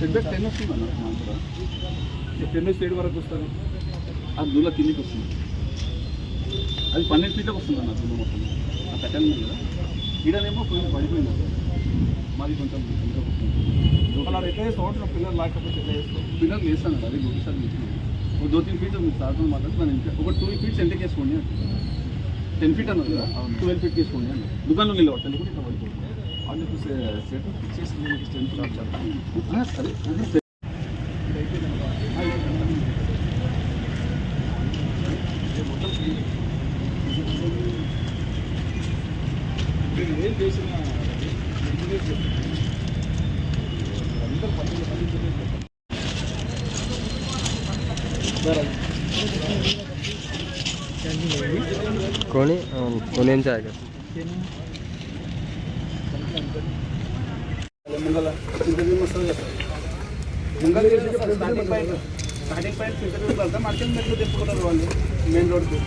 Set back 10 వస్తుంది అన్న మాకు కూడా 10 స్టేట్ వరకు వస్తారు. అది దూల కిందికి వస్తుంది. అది 12 ఫీట్లకు వస్తుంది అన్న దూల మొత్తం. ఆ కట్టెల్ మీద కదా ఈడనేమో కొంచెం పడిపోయింది. మాది కొంచెం అలా ఎట్లా సంవత్సరం పిల్లలు లేకపోతే పిల్లలు వేస్తాను అది ఒకసారి తీసుకున్నాను. ఒక 2-3 ఫీట్ మీరు సాధన మాట్లాడి మనం ఇంకా ఒక 12 ఫీట్స్ ఎంతకి వేసుకోండి అంటే 10 ఫీట్ అన్నది కదా 12 ఫీట్ తీసుకోండి అని దుకాణంలో నిలబడతాను కూడా ఇట్లా పడిపోతుంది. వాళ్ళు సెట్ ఫిక్స్ చేసుకుని స్ట్రెంత్ సరే ఏం చేసిన कोने जाएगा ముంగల్ ఇంటర్వ్యూ వస్తుంది కదా ముంగల్ స్టార్టింగ్ పాయింట్ ఇంటర్వ్యూ వెళ్తాం. మార్కెట్ మెట్లు తెప్పుకుంటారు వాళ్ళు మెయిన్ రోడ్కి.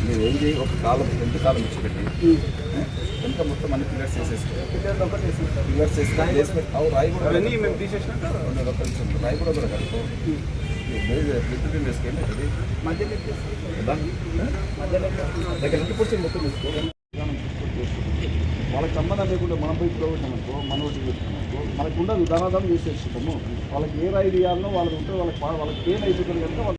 మీరు ఏం చేయి ఒక కాలం ఎంత కాలం ఇచ్చిపెట్టి ఎంత మొత్తం అన్ని పిల్లర్స్ చేసేసుకోవాలి. పిల్లర్స్ చేసి రాయి కూడా అవన్నీ మేము తీసేసినాక రాయి కూడా కలుపు ప్లింత్ వేసుకెళ్ళి అది మధ్యలో దగ్గర నుంచి పొడిచి మొత్తం వేసుకో. వాళ్ళకి సంబంధం లేకుండా మనం పోయి చూడబెట్టామనుకో మన ఒకటి పెట్టుకున్నామనుకో మనకు ఉండదు ధనాధనం చేసేసుకుంటాము. వాళ్ళకి ఏ రాయి తీయాలనో వాళ్ళకి ఉంటే వాళ్ళకి ఏం అయిపోతుంది కనుక